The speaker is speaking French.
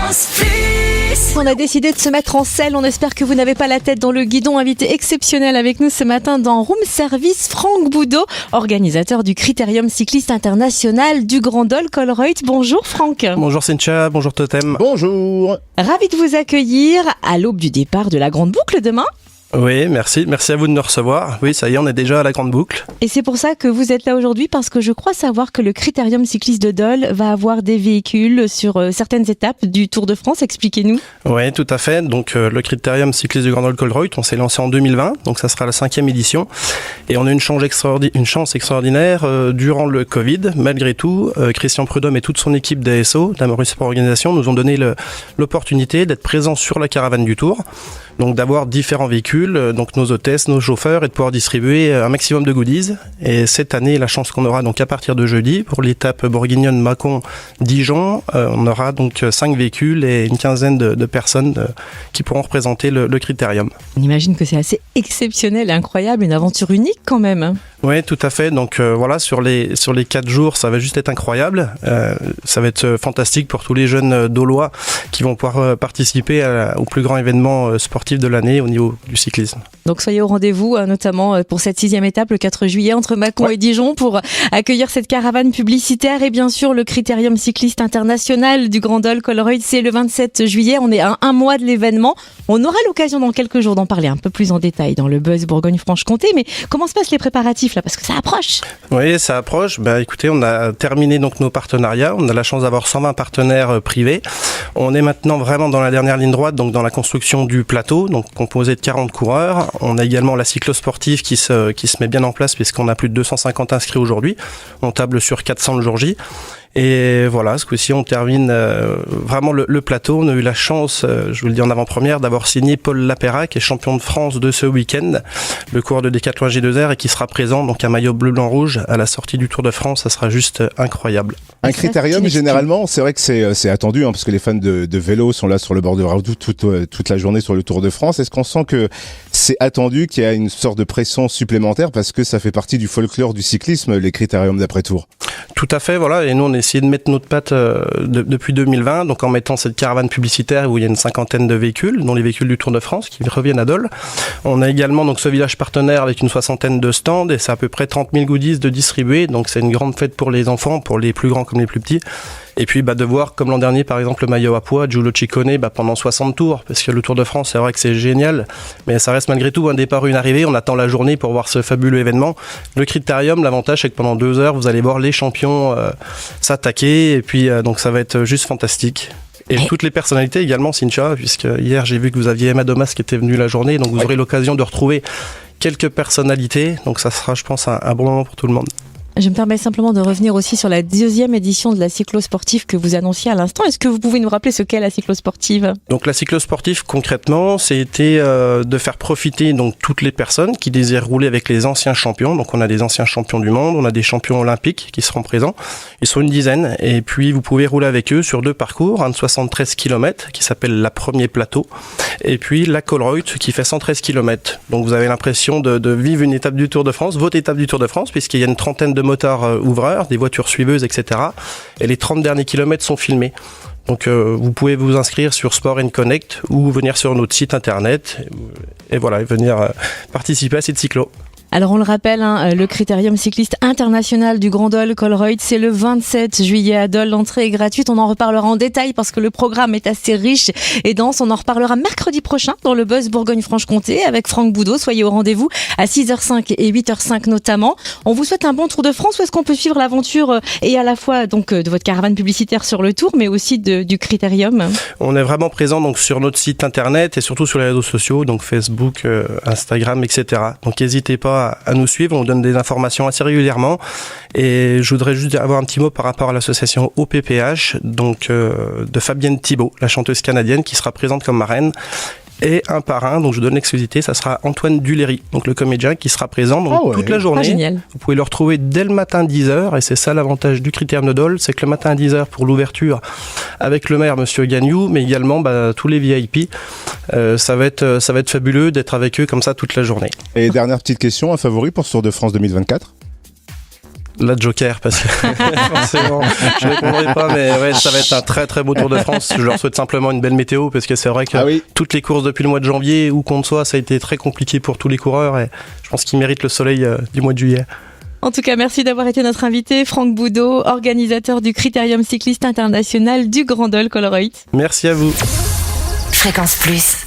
France Plus. On a décidé de se mettre en selle. On espère que vous n'avez pas la tête dans le guidon. Invité exceptionnel avec nous ce matin dans Room Service, Franck Boudot, organisateur du Critérium cycliste international du Grand Dol Colruyt. Bonjour Franck. Bonjour Cynthia, bonjour Totem. Bonjour. Ravi de vous accueillir à l'aube du départ de la Grande Boucle demain. Oui, merci à vous de nous recevoir. Oui, ça y est, on est déjà à la Grande Boucle. Et c'est pour ça que vous êtes là aujourd'hui, parce que je crois savoir que le Critérium cycliste de Dol va avoir des véhicules sur certaines étapes du Tour de France. Expliquez-nous. Oui, tout à fait. Donc le Critérium cycliste du Grand Dol Colruyt, on s'est lancé en 2020, donc ça sera la 5e édition. Et on a une chance extraordinaire durant le Covid. Malgré tout, Christian Prudhomme et toute son équipe d'ASO, la Maurice Sport Organisation, nous ont donné l'opportunité d'être présents sur la caravane du Tour. Donc d'avoir différents véhicules, donc nos hôtesses, nos chauffeurs, et de pouvoir distribuer un maximum de goodies. Et cette année, la chance qu'on aura donc à partir de jeudi, pour l'étape bourguignonne Mâcon-Dijon, on aura donc 5 véhicules et une quinzaine de personnes qui pourront représenter le Critérium. On imagine que c'est assez exceptionnel et incroyable, une aventure unique quand même. Oui, tout à fait. Donc voilà, sur les 4 jours, ça va juste être incroyable. Ça va être fantastique pour tous les jeunes Dolois qui vont pouvoir participer au plus grand événement sportif de l'année au niveau du cyclisme. Donc soyez au rendez-vous, notamment pour cette 6e étape, le 4 juillet, entre Mâcon et Dijon, pour accueillir cette caravane publicitaire. Et bien sûr, le Critérium cycliste international du Grand Dol Colruyt, c'est le 27 juillet. On est à un mois de l'événement. On aura l'occasion dans quelques jours d'en parler un peu plus en détail dans le Buzz Bourgogne-Franche-Comté. Mais comment se passent les préparatifs là, parce que ça approche? Oui, ça approche. Écoutez, on a terminé donc nos partenariats. On a la chance d'avoir 120 partenaires privés. On est maintenant vraiment dans la dernière ligne droite, donc dans la construction du plateau, donc composé de 40 coureurs. On a également la cyclosportive qui se met bien en place, puisqu'on a plus de 250 inscrits aujourd'hui. On table sur 400 le jour J. Et voilà, ce coup-ci, on termine vraiment le plateau. On a eu la chance, je vous le dis en avant-première, d'avoir signé Paul Lapéra, qui est champion de France de ce week-end, le coureur de Décathlon G2R, et qui sera présent, donc un maillot bleu-blanc-rouge, à la sortie du Tour de France. Ça sera juste incroyable. Un Critérium, généralement, c'est vrai que c'est attendu, parce que les fans de vélo sont là sur le bord de route toute la journée sur le Tour de France. Est-ce qu'on sent que c'est attendu, qu'il y a une sorte de pression supplémentaire, parce que ça fait partie du folklore du cyclisme, les Critériums d'après-tour? Tout à fait, voilà. Et nous, on a essayé de mettre notre patte depuis 2020, donc en mettant cette caravane publicitaire où il y a une 50aine de véhicules, dont les véhicules du Tour de France qui reviennent à Dol. On a également donc ce village partenaire avec une 60aine de stands, et c'est à peu près 30 000 goodies de distribuer. Donc c'est une grande fête pour les enfants, pour les plus grands comme les plus petits. Et puis de voir, comme l'an dernier par exemple, le maillot à pois, Giulio Ciccone, pendant 60 tours, parce que le Tour de France, c'est vrai que c'est génial, mais ça reste malgré tout un départ, une arrivée. On attend la journée pour voir ce fabuleux événement. Le Critérium, l'avantage, c'est que pendant 2 heures, vous allez voir les champions s'attaquer, et puis donc ça va être juste fantastique. Et toutes les personnalités également, Cynthia, puisque hier j'ai vu que vous aviez Emma Domas qui était venue la journée, donc vous aurez l'occasion de retrouver quelques personnalités, donc ça sera, je pense, un bon moment pour tout le monde. Je me permets simplement de revenir aussi sur la 2e édition de la cyclosportive que vous annonciez à l'instant. Est-ce que vous pouvez nous rappeler ce qu'est la cyclosportive? Donc la cyclosportive, concrètement, c'était de faire profiter donc toutes les personnes qui désirent rouler avec les anciens champions. Donc on a des anciens champions du monde, on a des champions olympiques qui seront présents. Ils sont une dizaine, et puis vous pouvez rouler avec eux sur 2 parcours, un de 73 km qui s'appelle la Premier Plateau, et puis la Colruyt qui fait 113 km. Donc vous avez l'impression de vivre une étape du Tour de France, votre étape du Tour de France, puisqu'il y a une trentaine de motards ouvreurs, des voitures suiveuses, etc. Et les 30 derniers kilomètres sont filmés. Donc vous pouvez vous inscrire sur Sport & Connect ou venir sur notre site internet et voilà, venir participer à cette cyclo. Alors on le rappelle, le Critérium cycliste international du Grand Dol Colruyt, c'est le 27 juillet à Dol. L'entrée est gratuite. On en reparlera en détail parce que le programme est assez riche et dense. On en reparlera mercredi prochain dans le Buzz Bourgogne-Franche-Comté avec Franck Boudot. Soyez au rendez-vous à 6h05 et 8h05 notamment. On vous souhaite un bon Tour de France. Où est-ce qu'on peut suivre l'aventure et à la fois donc de votre caravane publicitaire sur le Tour, mais aussi du Critérium? On est vraiment présent donc sur notre site internet et surtout sur les réseaux sociaux, donc Facebook, Instagram, etc. Donc n'hésitez pas à nous suivre, on donne des informations assez régulièrement. Et je voudrais juste avoir un petit mot par rapport à l'association OPPH, donc de Fabienne Thibault, la chanteuse canadienne qui sera présente comme marraine. Et un parrain, donc je donne l'exclusivité, ça sera Antoine Duléry, donc le comédien qui sera présent donc toute la journée. Génial. Vous pouvez le retrouver dès le matin 10h, et c'est ça l'avantage du Critérium de Dol, c'est que le matin à 10h pour l'ouverture avec le maire Monsieur Gagnou, mais également tous les VIP. Ça va être fabuleux d'être avec eux comme ça toute la journée. Et dernière petite question, un favori pour ce Tour de France 2024? La Joker, parce que forcément, je ne répondrai pas, mais ouais, ça va être un très très beau Tour de France. Je leur souhaite simplement une belle météo, parce que c'est vrai que toutes les courses depuis le mois de janvier, où qu'on soit, ça a été très compliqué pour tous les coureurs, et je pense qu'ils méritent le soleil du mois de juillet. En tout cas, merci d'avoir été notre invité, Franck Boudot, organisateur du Critérium cycliste international du Grand Dol Colruyt. Merci à vous. Fréquence Plus.